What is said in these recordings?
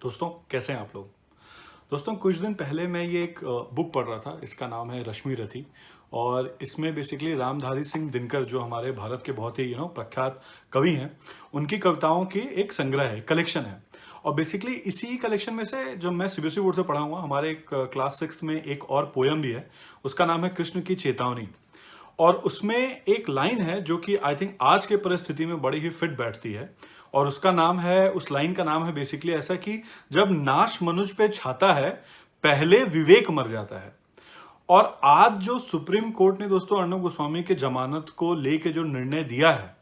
दोस्तों कैसे हैं आप लोग। दोस्तों कुछ दिन पहले मैं ये एक बुक पढ़ रहा था। इसका नाम है रश्मि रथी। और इसमें बेसिकली रामधारी सिंह दिनकर जो हमारे भारत के बहुत ही प्रख्यात कवि हैं, उनकी कविताओं की एक संग्रह है, कलेक्शन है। और बेसिकली इसी कलेक्शन में से जब मैं सीबीएसई बोर्ड से पढ़ा हुआ, हमारे एक क्लास 6 में एक और पोयम भी है। उसका नाम है कृष्ण की चेतावनी। और उसमें एक लाइन है जो कि आई थिंक आज के परिस्थिति में बड़ी ही फिट बैठती है। और उसका नाम है, उस लाइन का नाम है बेसिकली ऐसा कि जब नाश मनुज पे छाता है, पहले विवेक मर जाता है। और आज जो सुप्रीम कोर्ट ने दोस्तों अर्णब गोस्वामी के जमानत को लेके जो निर्णय दिया है,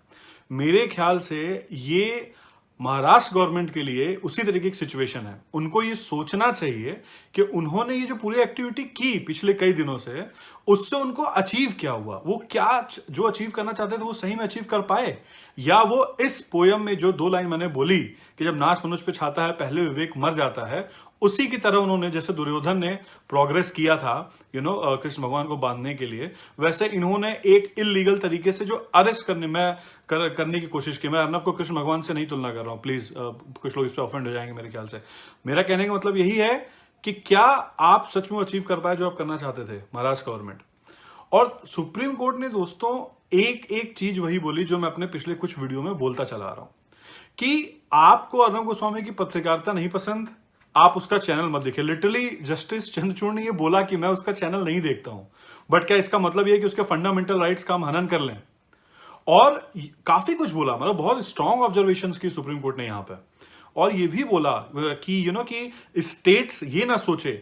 मेरे ख्याल से ये महाराष्ट्र गवर्नमेंट के लिए उसी तरीके की सिचुएशन है। उनको ये सोचना चाहिए कि उन्होंने ये जो पूरी एक्टिविटी की पिछले कई दिनों से, उससे उनको अचीव क्या हुआ, वो क्या जो अचीव करना चाहते थे वो सही में अचीव कर पाए, या वो इस पोयम में जो दो लाइन मैंने बोली कि जब नाश मनुष्य पे छाता है पहले विवेक मर जाता है, उसी की तरह उन्होंने, जैसे दुर्योधन ने प्रोग्रेस किया था कृष्ण भगवान को बांधने के लिए, वैसे इन्होंने एक इलीगल तरीके से जो अरेस्ट करने की कोशिश की। मैं अर्नब को कृष्ण भगवान से नहीं तुलना कर रहा हूं, प्लीज। कुछ लोग इस पर ऑफेंड हो जाएंगे मेरे ख्याल से। मेरा कहने का मतलब यही है कि क्या आप सच में अचीव कर पाए जो आप करना चाहते थे, महाराष्ट्र गवर्नमेंट। और सुप्रीम कोर्ट ने दोस्तों एक एक चीज वही बोली जो मैं अपने पिछले कुछ वीडियो में बोलता चला आ रहा हूं, कि आपको अर्णब गोस्वामी की पत्रकारिता नहीं पसंद, आप उसका चैनल मत देखिए। लिटरली जस्टिस चंद्रचूड़ ने ये बोला कि मैं उसका चैनल नहीं देखता हूं, बट क्या इसका मतलब ये कि उसके फंडामेंटल राइट्स का हम हनन कर लें? और काफी कुछ बोला, मतलब बहुत स्ट्रॉन्ग ऑब्जर्वेशंस की सुप्रीम कोर्ट ने यहां पे। और ये भी बोला कि कि स्टेट्स ये ना सोचे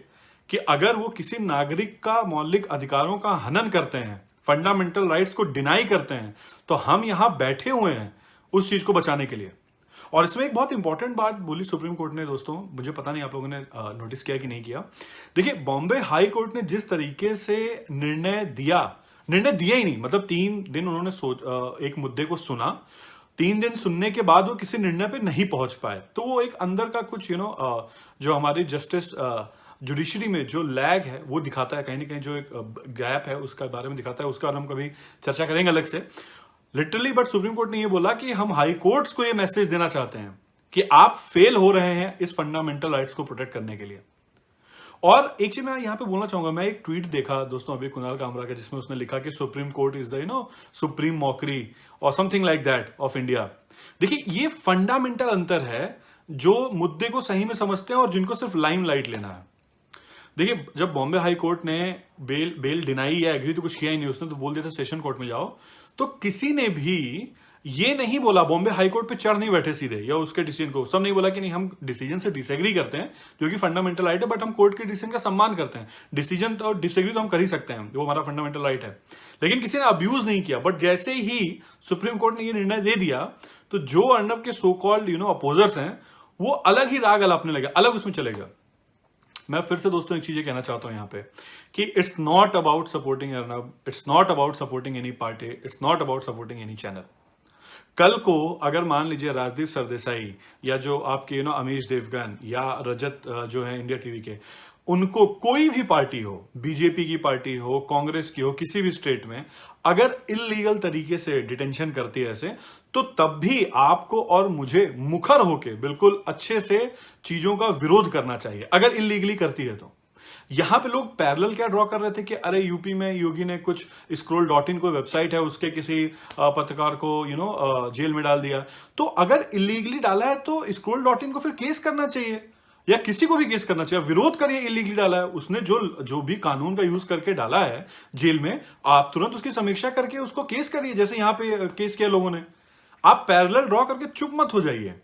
कि अगर वो किसी नागरिक का मौलिक अधिकारों का हनन करते हैं, फंडामेंटल राइट्स को डिनाई करते हैं, तो हम यहां बैठे हुए हैं उस चीज को बचाने के लिए। और इसमें एक बहुत इंपॉर्टेंट बात बोली सुप्रीम कोर्ट ने दोस्तों, मुझे पता नहीं आप लोगों ने नोटिस किया कि नहीं किया। देखिए, बॉम्बे हाई कोर्ट ने जिस तरीके से निर्णय दिया ही नहीं, मतलब 3 दिन उन्होंने एक मुद्दे को सुना। 3 दिन सुनने के बाद वो किसी निर्णय पे नहीं पहुंच पाए, तो वो एक अंदर का कुछ जो हमारी जस्टिस जुडिशरी में जो लैग है वो दिखाता है, कहीं ना कहीं जो एक गैप है उसका बारे में दिखाता है। उसका हम कभी चर्चा करेंगे अलग से, लिटरली। बट सुप्रीम कोर्ट ने ये बोला कि हम हाई कोर्ट्स को ये मैसेज देना चाहते हैं कि आप फेल हो रहे हैं इस फंडामेंटल राइट्स को प्रोटेक्ट करने के लिए। और एक चीज मैं यहां पे बोलना चाहूंगा, मैं एक ट्वीट देखा दोस्तों अभी कुणाल कामरा का, जिसमें उसने लिखा कि supreme court is the supreme mockery or something like that of India. देखिए, ये फंडामेंटल अंतर है, जो मुद्दे को सही में समझते हैं और जिनको सिर्फ लाइमलाइट लेना है। देखिए, जब बॉम्बे हाई कोर्ट ने बेल डिनाई या एग्री तो कुछ किया ही नहीं, उसने तो बोल दिया था सेशन कोर्ट में जाओ, तो किसी ने भी ये नहीं बोला, बॉम्बे हाई कोर्ट पे चढ़ नहीं बैठे सीधे या उसके डिसीजन को, सब नहीं बोला कि नहीं हम डिसीजन से डिसएग्री करते हैं जो कि फंडामेंटल राइट है, बट हम कोर्ट के डिसीजन का सम्मान करते हैं। डिसीजन तो डिसएग्री तो हम कर ही सकते हैं, वो हमारा फंडामेंटल राइट है। लेकिन किसी ने अब्यूज नहीं किया। बट जैसे ही सुप्रीम कोर्ट ने ये निर्णय दे दिया, तो जो अर्णब के सो कॉल्ड अपोजर्स हैं, वो अलग ही राग अलापने लगे, अलग उसमें चलेगा। मैं फिर से दोस्तों एक चीज कहना चाहता हूं यहां पे कि it's not about supporting Arnab, it's not about supporting any party, it's not about supporting any channel. कल को अगर मान लीजिए राजदीप सरदेसाई या जो आपके अमीश देवगन या रजत जो है इंडिया टीवी के, उनको कोई भी पार्टी हो, बीजेपी की पार्टी हो, कांग्रेस की हो, किसी भी स्टेट में अगर इलीगल तरीके से डिटेंशन करती है ऐसे, तो तब भी आपको और मुझे मुखर होके बिल्कुल अच्छे से चीजों का विरोध करना चाहिए, अगर इलीगली करती है तो। यहां पे लोग पैरेलल क्या ड्रॉ कर रहे थे कि अरे यूपी में योगी ने कुछ scroll.in कोई वेबसाइट है, उसके किसी पत्रकार को जेल में डाल दिया। तो अगर इलीगली डाला है तो scroll.in को फिर केस करना चाहिए, या किसी को भी केस करना चाहिए। विरोध करिए, इलीगली डाला है उसने, जो भी कानून का यूज करके डाला है जेल में, आप तुरंत उसकी समीक्षा करके उसको केस करिए, जैसे यहां पे केस किया लोगों ने। आप पैरेलल ड्रॉ करके चुप मत हो जाइए।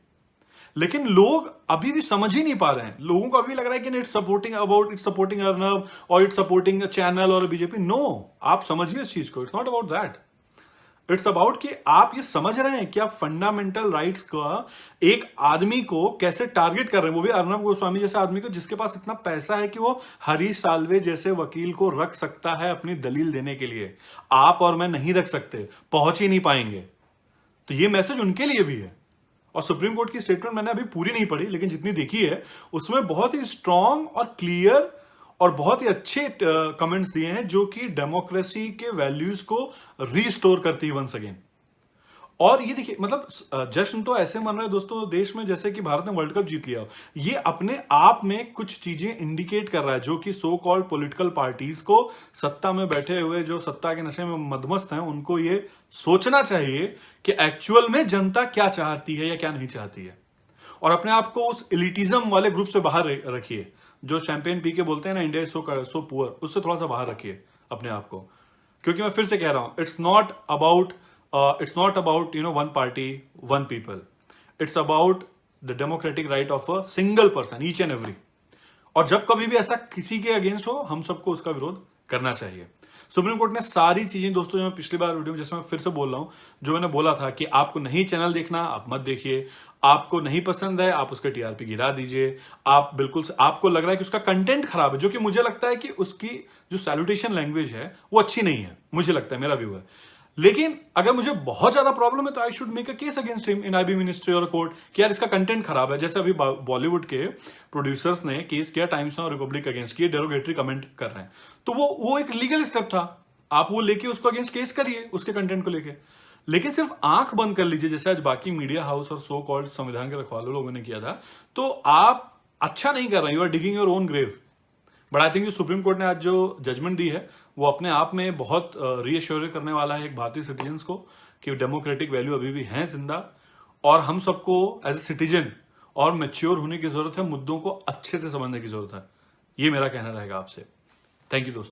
लेकिन लोग अभी भी समझ ही नहीं पा रहे हैं। लोगों को अभी लग रहा है कि इट्स सपोर्टिंग अर्नब और इट्स सपोर्टिंग चैनल और बीजेपी। नो, आप समझिए इस चीज को। It's not about that. It's about कि आप ये समझ रहे हैं कि आप फंडामेंटल राइट्स का एक आदमी को कैसे टारगेट कर रहे हैं, वो भी अर्नब गोस्वामी जैसे आदमी को, जिसके पास इतना पैसा है कि वो हरीश साल्वे जैसे वकील को रख सकता है अपनी दलील देने के लिए। आप और मैं नहीं रख सकते, पहुंच ही नहीं पाएंगे। तो ये मैसेज उनके लिए भी है। और सुप्रीम कोर्ट की स्टेटमेंट मैंने अभी पूरी नहीं पढ़ी, लेकिन जितनी देखी है उसमें बहुत ही स्ट्रांग और क्लियर और बहुत ही अच्छे कमेंट्स दिए हैं, जो कि डेमोक्रेसी के वैल्यूज को रीस्टोर करती है वंस अगेन। और ये देखिए मतलब जश्न तो ऐसे मन रहे हैं दोस्तों देश में जैसे कि भारत ने वर्ल्ड कप जीत लिया हो। ये अपने आप में कुछ चीजें इंडिकेट कर रहा है जो कि सो कॉल्ड पॉलिटिकल पार्टीज को, सत्ता में बैठे हुए जो सत्ता के नशे में मदमस्त हैं, उनको ये सोचना चाहिए कि एक्चुअल में जनता क्या चाहती है या क्या नहीं चाहती है। और अपने आप को उस एलिटिज्म वाले ग्रुप से बाहर रखिए, जो शैंपेन पी के बोलते हैं ना इंडिया इज सो पुअर, उससे थोड़ा सा बाहर रखिए अपने आप को। क्योंकि मैं फिर से कह रहा हूं, it's not about one party one people, it's about the democratic right of a single person each and every. और जब कभी भी ऐसा किसी के अगेंस्ट हो, हम सबको उसका विरोध करना चाहिए। सुप्रीम कोर्ट ने सारी चीजें दोस्तों, जो मैं पिछली बार वीडियो में, जैसे मैं फिर से बोल रहा हूं, जो मैंने बोला था कि आपको नहीं चैनल देखना आप मत देखिए, आपको नहीं पसंद है आप उसके टीआरपी गिरा दीजिए, आप बिल्कुल आपको लग रहा है कि उसका कंटेंट खराब है, जो कि मुझे लगता है कि उसकी जो सैल्यूटेशन लैंग्वेज है वो अच्छी नहीं है, मुझे लगता है, मेरा व्यू है। लेकिन अगर मुझे बहुत ज्यादा प्रॉब्लम है तो I should make a case against him in IB ministry और कोर्ट कि यार इसका कंटेंट खराब है। जैसे अभी बॉलीवुड के प्रोड्यूसर्स ने केस किया टाइम्स और रिपब्लिक अगेंस्ट किए, डेरोगेटरी कमेंट कर रहे हैं, तो वो एक लीगल स्टेप था, आप वो लेके उसको अगेंस्ट केस करिए उसके कंटेंट को लेके। लेकिन सिर्फ आंख बंद कर लीजिए जैसे आज बाकी मीडिया हाउस और सो कॉल्ड संविधान के रखवालों लोगों ने किया था, तो आप अच्छा नहीं कर रहे, you are digging your own grave. But I think जो सुप्रीम कोर्ट ने आज जो जजमेंट दी है वो अपने आप में बहुत रीअश्योर करने वाला है एक भारतीय सिटीजन्स को कि डेमोक्रेटिक वैल्यू अभी भी हैं जिंदा, और हम सबको एज ए सिटीजन और मैच्योर होने की जरूरत है, मुद्दों को अच्छे से समझने की जरूरत है। ये मेरा कहना रहेगा आपसे। थैंक यू दोस्तों।